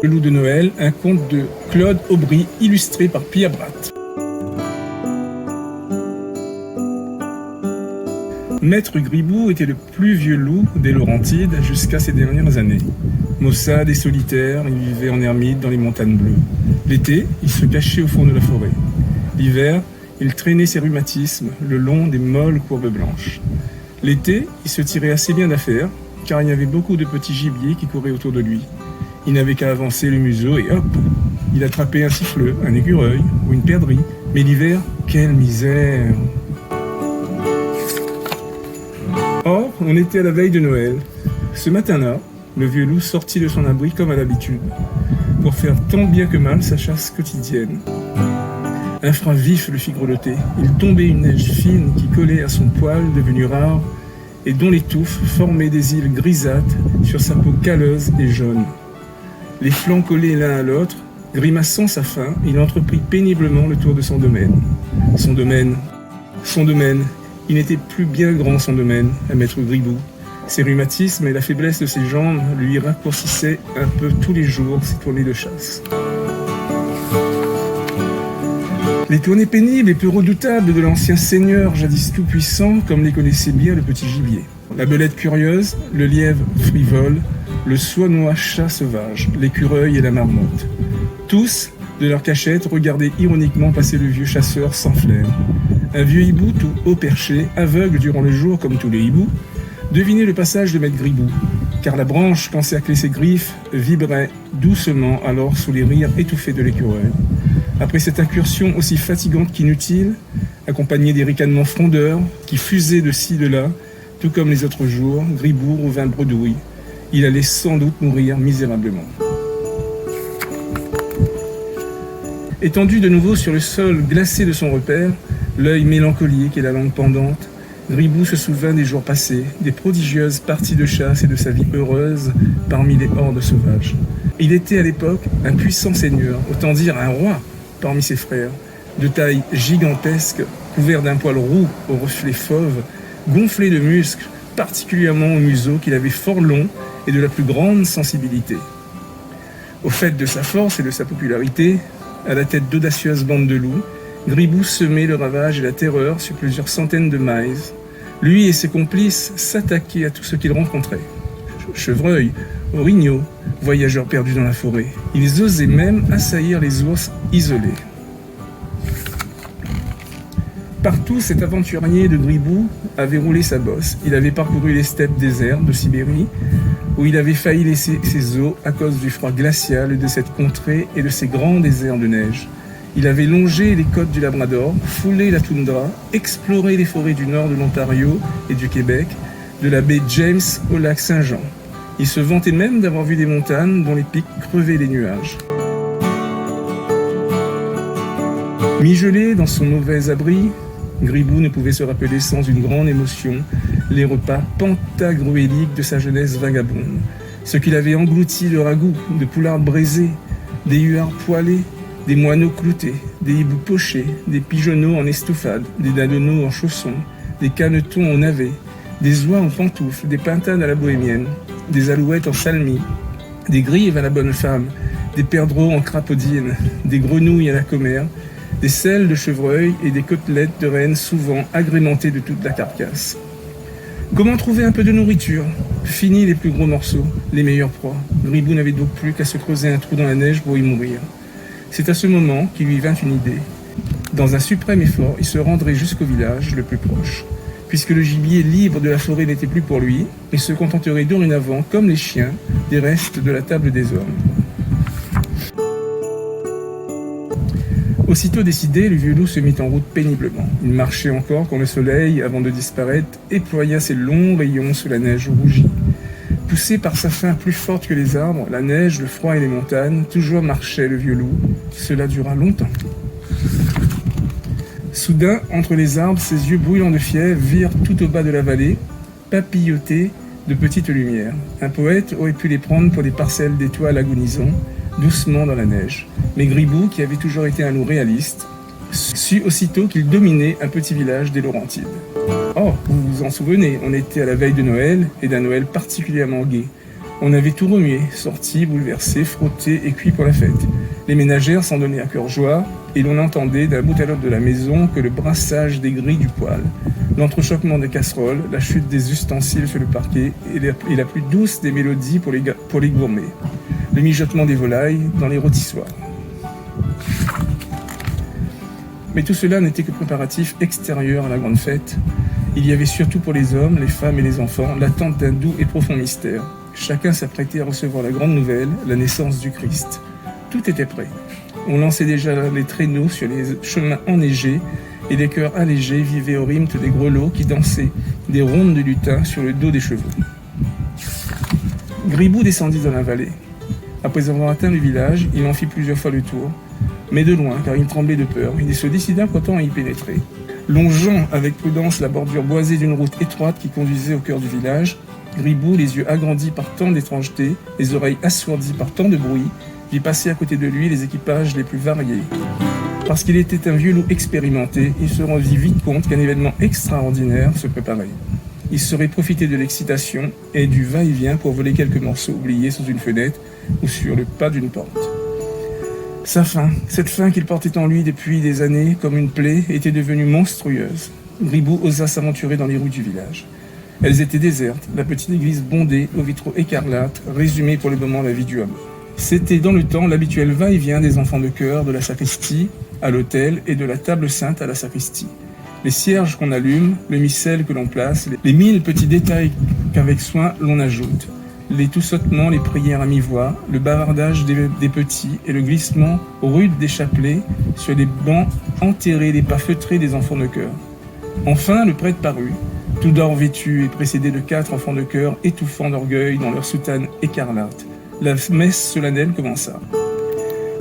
Le loup de Noël, un conte de Claude Aubry, illustré par Pierre Bratt. Maître Gribou était le plus vieux loup des Laurentides jusqu'à ces dernières années. Maussade et solitaire, il vivait en ermite dans les montagnes bleues. L'été, il se cachait au fond de la forêt. L'hiver, il traînait ses rhumatismes le long des molles courbes blanches. L'été, il se tirait assez bien d'affaire, car il y avait beaucoup de petits gibiers qui couraient autour de lui. Il n'avait qu'à avancer le museau et hop, il attrapait un siffleux, un écureuil ou une perdrix. Mais l'hiver, quelle misère! Or, on était à la veille de Noël. Ce matin-là, le vieux loup sortit de son abri comme à l'habitude, pour faire tant bien que mal sa chasse quotidienne. Un froid vif le fit grelotter. Il tombait une neige fine qui collait à son poil devenu rare et dont les touffes formaient des îles grisâtres sur sa peau calleuse et jaune. Les flancs collés l'un à l'autre, grimaçant sa faim, il entreprit péniblement le tour de son domaine. Son domaine. Il n'était plus bien grand son domaine, à Maître Gribou. Ses rhumatismes et la faiblesse de ses jambes lui raccourcissaient un peu tous les jours ses tournées de chasse. Les tournées pénibles et peu redoutables de l'ancien seigneur jadis tout-puissant, comme les connaissait bien le petit gibier. La belette curieuse, le lièvre frivole, le sournois chat sauvage, l'écureuil et la marmotte. Tous, de leur cachette, regardaient ironiquement passer le vieux chasseur sans flair. Un vieux hibou tout haut perché, aveugle durant le jour comme tous les hiboux, devinait le passage de Maître Gribou, car la branche qu'encerclaient ses griffes vibrait doucement alors sous les rires étouffés de l'écureuil. Après cette incursion aussi fatigante qu'inutile, accompagnée des ricanements frondeurs qui fusaient de ci de là, tout comme les autres jours, Gribou revint bredouille. Il allait sans doute mourir misérablement. Étendu de nouveau sur le sol glacé de son repère, l'œil mélancolique et la langue pendante, Gribou se souvint des jours passés, des prodigieuses parties de chasse et de sa vie heureuse parmi les hordes sauvages. Il était à l'époque un puissant seigneur, autant dire un roi parmi ses frères, de taille gigantesque, couvert d'un poil roux au reflet fauve, gonflé de muscles, particulièrement au museau qu'il avait fort long et de la plus grande sensibilité. Au fait de sa force et de sa popularité, à la tête d'audacieuses bandes de loups, Gribou semait le ravage et la terreur sur plusieurs centaines de miles. Lui et ses complices s'attaquaient à tout ce qu'ils rencontraient. Chevreuils, orignaux, voyageurs perdus dans la forêt. Ils osaient même assaillir les ours isolés. Partout, cet aventurier de Gribou avait roulé sa bosse. Il avait parcouru les steppes désertes de Sibérie, où il avait failli laisser ses os à cause du froid glacial de cette contrée et de ses grands déserts de neige. Il avait longé les côtes du Labrador, foulé la toundra, exploré les forêts du nord de l'Ontario et du Québec, de la baie James au lac Saint-Jean. Il se vantait même d'avoir vu des montagnes dont les pics crevaient les nuages. Migelé dans son mauvais abri, Gribou ne pouvait se rappeler sans une grande émotion les repas pantagruéliques de sa jeunesse vagabonde. Ce qu'il avait englouti de ragoûts, de poulards braisés, des huards poêlés, des moineaux cloutés, des hiboux pochés, des pigeonneaux en estouffade, des dindonneaux en chaussons, des canetons au navet, des oies en pantoufles, des pintanes à la bohémienne, des alouettes en salmis, des grives à la bonne femme, des perdreaux en crapaudine, des grenouilles à la commère, des selles de chevreuil et des côtelettes de renne souvent agrémentées de toute la carcasse. Comment trouver un peu de nourriture? Fini les plus gros morceaux, les meilleures proies. Gribou n'avait donc plus qu'à se creuser un trou dans la neige pour y mourir. C'est à ce moment qu'il lui vint une idée. Dans un suprême effort, il se rendrait jusqu'au village le plus proche, puisque le gibier libre de la forêt n'était plus pour lui, et se contenterait dorénavant, comme les chiens, des restes de la table des hommes. Aussitôt décidé, le vieux loup se mit en route péniblement. Il marchait encore quand le soleil, avant de disparaître, éploya ses longs rayons sous la neige rougie. Poussé par sa faim plus forte que les arbres, la neige, le froid et les montagnes, toujours marchait le vieux loup. Cela dura longtemps. Soudain, entre les arbres, ses yeux brûlants de fièvre virent tout au bas de la vallée, papilloter de petites lumières. Un poète aurait pu les prendre pour des parcelles d'étoiles agonisant, doucement dans la neige. Mais Gribou, qui avait toujours été un loup réaliste, sut aussitôt qu'il dominait un petit village des Laurentides. Oh, vous vous en souvenez, on était à la veille de Noël, et d'un Noël particulièrement gai. On avait tout remué, sorti, bouleversé, frotté et cuit pour la fête. Les ménagères s'en donnaient à cœur joie, et l'on entendait d'un bout à l'autre de la maison que le brassage des grilles du poêle, l'entrechoquement des casseroles, la chute des ustensiles sur le parquet et la plus douce des mélodies pour les gourmets, le mijotement des volailles dans les rôtissoirs. Mais tout cela n'était que préparatif extérieur à la grande fête. Il y avait surtout pour les hommes, les femmes et les enfants l'attente d'un doux et profond mystère. Chacun s'apprêtait à recevoir la grande nouvelle, la naissance du Christ. Tout était prêt. On lançait déjà les traîneaux sur les chemins enneigés et les chœurs allégés vivaient au rythme des grelots qui dansaient des rondes de lutin sur le dos des chevaux. Gribouille descendit dans la vallée. Après avoir atteint le village, il en fit plusieurs fois le tour, mais de loin, car il tremblait de peur. Il se décida pourtant à y pénétrer. Longeant avec prudence la bordure boisée d'une route étroite qui conduisait au cœur du village, Gribouille, les yeux agrandis par tant d'étrangeté, les oreilles assourdies par tant de bruit, vit passer à côté de lui les équipages les plus variés. Parce qu'il était un vieux loup expérimenté, il se rendit vite compte qu'un événement extraordinaire se préparait. Il serait profité de l'excitation et du va-et-vient pour voler quelques morceaux oubliés sous une fenêtre ou sur le pas d'une porte. Sa faim, cette faim qu'il portait en lui depuis des années comme une plaie, était devenue monstrueuse. Gribouille osa s'aventurer dans les rues du village. Elles étaient désertes, la petite église bondée aux vitraux écarlates résumait pour le moment la vie du homme. C'était dans le temps l'habituel va-et-vient des enfants de chœur de la sacristie à l'autel et de la table sainte à la sacristie. Les cierges qu'on allume, le missel que l'on place, les 1000 petits détails qu'avec soin l'on ajoute, les tout-sautements, les prières à mi-voix, le bavardage des petits et le glissement rude des chapelets sur les bancs enterrés, les pas feutrés des enfants de chœur. Enfin, le prêtre parut, tout d'or vêtu et précédé de 4 enfants de chœur étouffant d'orgueil dans leur soutane écarlate. La messe solennelle commença.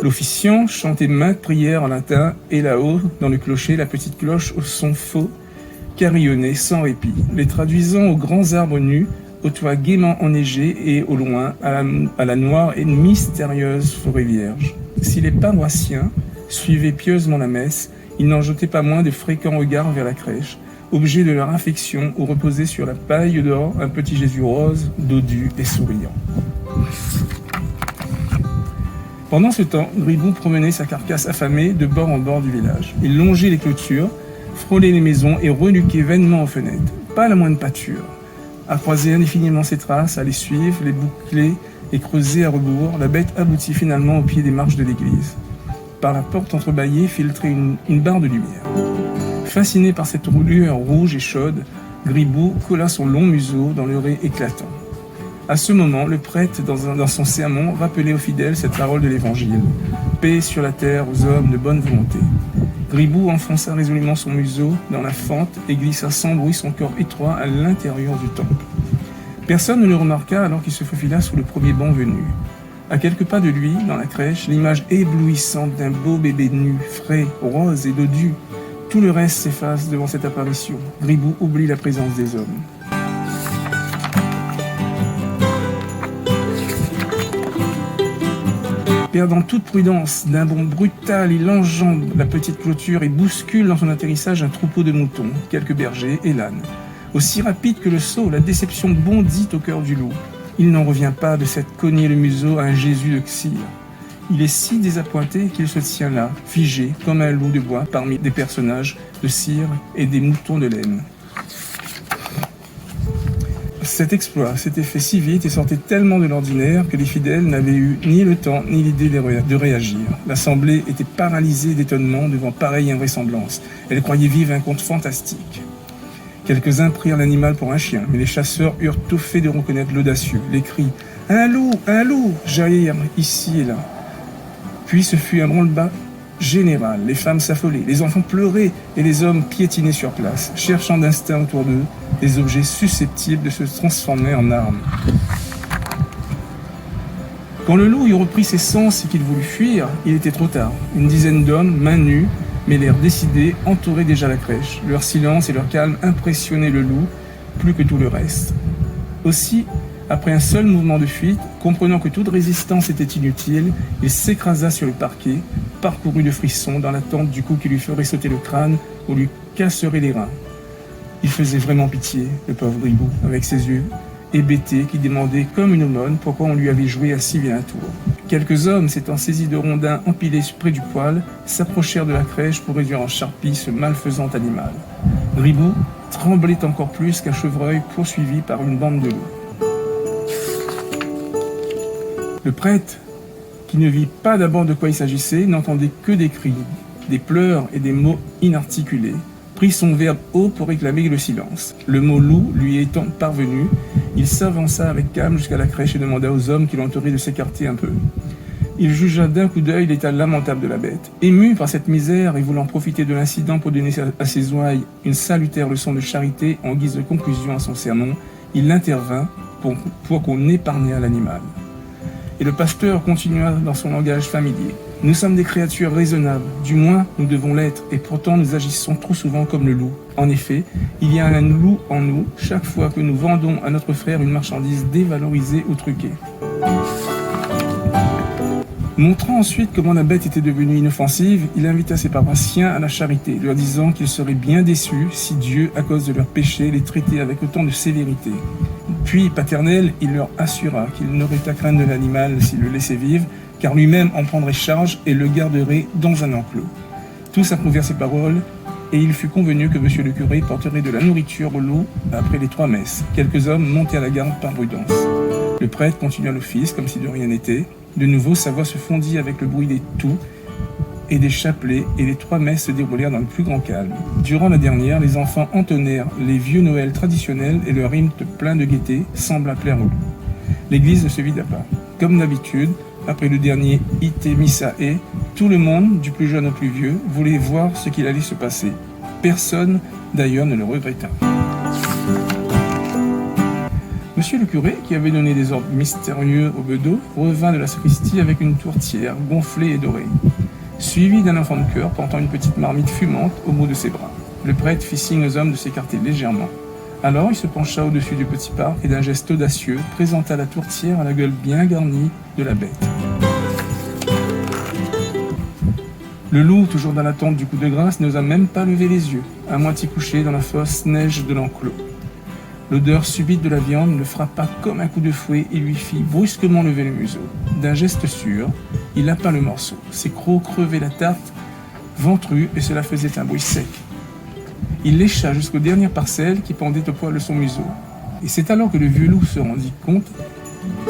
L'officiant chantait maintes prières en latin et là-haut, dans le clocher, la petite cloche au son faux carillonnait sans répit, les traduisant aux grands arbres nus, au toit gaiement enneigé et au loin, à la noire et mystérieuse forêt vierge. Si les paroissiens suivaient pieusement la messe, ils n'en jetaient pas moins de fréquents regards vers la crèche, objet de leur affection où reposait sur la paille d'or un petit Jésus rose, dodu et souriant. Pendant ce temps, Gribouille promenait sa carcasse affamée de bord en bord du village. Il longeait les clôtures, frôlait les maisons et reluquait vainement aux fenêtres. Pas la moindre pâture. À croiser indéfiniment ses traces, à les suivre, les boucler et creuser à rebours, la bête aboutit finalement au pied des marches de l'église. Par la porte entrebâillée filtrait une barre de lumière. Fasciné par cette lueur rouge et chaude, Gribouille colla son long museau dans le ray éclatant. À ce moment, le prêtre, dans son sermon, rappelait aux fidèles cette parole de l'Évangile. « Paix sur la terre aux hommes de bonne volonté ». Gribouille enfonça résolument son museau dans la fente et glissa sans bruit son corps étroit à l'intérieur du temple. Personne ne le remarqua alors qu'il se faufila sous le premier banc venu. À quelques pas de lui, dans la crèche, l'image éblouissante d'un beau bébé nu, frais, rose et dodu. Tout le reste s'efface devant cette apparition. Gribouille oublie la présence des hommes. Perdant toute prudence, d'un bond brutal, il enjambe la petite clôture et bouscule dans son atterrissage un troupeau de moutons, quelques bergers et l'âne. Aussi rapide que le saut, la déception bondit au cœur du loup. Il n'en revient pas de s'être cogné le museau à un Jésus de cire. Il est si désappointé qu'il se tient là, figé, comme un loup de bois, parmi des personnages de cire et des moutons de laine. Cet exploit s'était fait si vite et sortait tellement de l'ordinaire que les fidèles n'avaient eu ni le temps ni l'idée de réagir. L'assemblée était paralysée d'étonnement devant pareille invraisemblance. Elle croyait vivre un conte fantastique. Quelques-uns prirent l'animal pour un chien, mais les chasseurs eurent tout fait de reconnaître l'audacieux. Les cris « Un loup !» jaillirent ici et là. Puis ce fut un branle-bas général. Les femmes s'affolaient, les enfants pleuraient et les hommes piétinaient sur place, cherchant d'instinct autour d'eux des objets susceptibles de se transformer en armes. Quand le loup eut repris ses sens et qu'il voulut fuir, il était trop tard. Une dizaine d'hommes, mains nues, mais l'air décidé, entouraient déjà la crèche. Leur silence et leur calme impressionnaient le loup plus que tout le reste. Aussi, après un seul mouvement de fuite, comprenant que toute résistance était inutile, il s'écrasa sur le parquet, parcouru de frissons dans l'attente du coup qui lui ferait sauter le crâne ou lui casserait les reins. Il faisait vraiment pitié, le pauvre Gribouille, avec ses yeux hébété qui demandait comme une aumône pourquoi on lui avait joué à si vilain tour. Quelques hommes, s'étant saisis de rondins empilés près du poêle, s'approchèrent de la crèche pour réduire en charpie ce malfaisant animal. Gribouille tremblait encore plus qu'un chevreuil poursuivi par une bande de loups. Le prêtre, qui ne vit pas d'abord de quoi il s'agissait, n'entendait que des cris, des pleurs et des mots inarticulés, prit son verbe haut pour réclamer le silence. Le mot loup lui étant parvenu, il s'avança avec calme jusqu'à la crèche et demanda aux hommes qui l'entouraient de s'écarter un peu. Il jugea d'un coup d'œil l'état lamentable de la bête. Ému par cette misère et voulant profiter de l'incident pour donner à ses ouailles une salutaire leçon de charité en guise de conclusion à son sermon, il intervint pour qu'on épargnât l'animal. Et le pasteur continua dans son langage familier. « Nous sommes des créatures raisonnables, du moins nous devons l'être, et pourtant nous agissons trop souvent comme le loup. En effet, il y a un loup en nous chaque fois que nous vendons à notre frère une marchandise dévalorisée ou truquée. » Montrant ensuite comment la bête était devenue inoffensive, il invita ses paroissiens à la charité, leur disant qu'ils seraient bien déçus si Dieu, à cause de leurs péchés, les traitait avec autant de sévérité. Puis, paternel, il leur assura qu'il n'aurait à craindre de l'animal s'il le laissait vivre, car lui-même en prendrait charge et le garderait dans un enclos. Tous approuvèrent ces paroles, et il fut convenu que monsieur le curé porterait de la nourriture au loup après les 3 messes. Quelques hommes montaient à la garde par prudence. Le prêtre continua l'office comme si de rien n'était. De nouveau, sa voix se fondit avec le bruit des toux et des chapelets, et les 3 messes se déroulèrent dans le plus grand calme. Durant la dernière, les enfants entonnèrent les vieux Noëls traditionnels et leur hymne plein de gaieté sembla plaire au loup. L'église ne se vida pas. Comme d'habitude, après le dernier Ite Missae, tout le monde, du plus jeune au plus vieux, voulait voir ce qu'il allait se passer. Personne, d'ailleurs, ne le regretta. Monsieur le curé, qui avait donné des ordres mystérieux au bedeau, revint de la sacristie avec une tourtière gonflée et dorée, suivi d'un enfant de chœur portant une petite marmite fumante au bout de ses bras. Le prêtre fit signe aux hommes de s'écarter légèrement. Alors il se pencha au-dessus du petit parc et d'un geste audacieux présenta la tourtière à la gueule bien garnie de la bête. Le loup, toujours dans l'attente du coup de grâce, n'osa même pas lever les yeux, à moitié couché dans la fausse neige de l'enclos. L'odeur subite de la viande le frappa comme un coup de fouet et lui fit brusquement lever le museau. D'un geste sûr, il happa le morceau. Ses crocs crevaient la tarte ventrue et cela faisait un bruit sec. Il lécha jusqu'aux dernières parcelles qui pendaient au poil de son museau. Et c'est alors que le vieux loup se rendit compte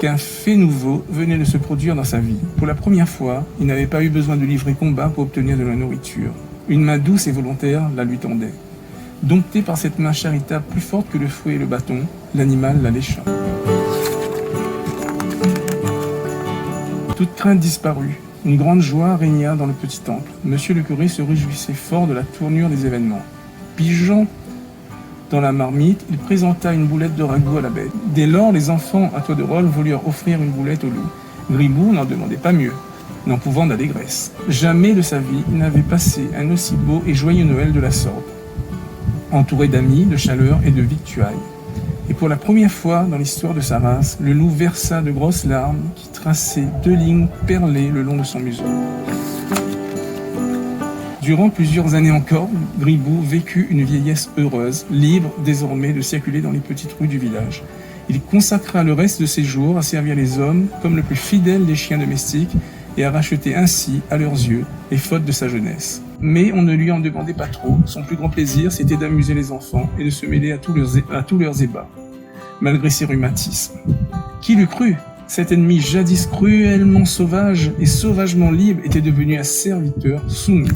qu'un fait nouveau venait de se produire dans sa vie. Pour la première fois, il n'avait pas eu besoin de livrer combat pour obtenir de la nourriture. Une main douce et volontaire la lui tendait. Dompté par cette main charitable plus forte que le fouet et le bâton, l'animal la lécha. Toute crainte disparut. Une grande joie régna dans le petit temple. Monsieur le curé se réjouissait fort de la tournure des événements. Pigeon dans la marmite, il présenta une boulette de ragoût à la bête. Dès lors, les enfants à tour de rôle voulurent offrir une boulette au loup. Gribouille n'en demandait pas mieux, n'en pouvant d'allégresse. Jamais de sa vie il n'avait passé un aussi beau et joyeux Noël de la sorte, entouré d'amis, de chaleur et de victuailles. Et pour la première fois dans l'histoire de sa race, le loup versa de grosses larmes qui traçaient 2 lignes perlées le long de son museau. Durant plusieurs années encore, Gribouille vécut une vieillesse heureuse, libre désormais de circuler dans les petites rues du village. Il consacra le reste de ses jours à servir les hommes comme le plus fidèle des chiens domestiques et à racheter ainsi, à leurs yeux, les fautes de sa jeunesse. Mais on ne lui en demandait pas trop, son plus grand plaisir c'était d'amuser les enfants et de se mêler à tous leurs ébats, malgré ses rhumatismes. Qui l'eût cru ? Cet ennemi jadis cruellement sauvage et sauvagement libre était devenu un serviteur soumis.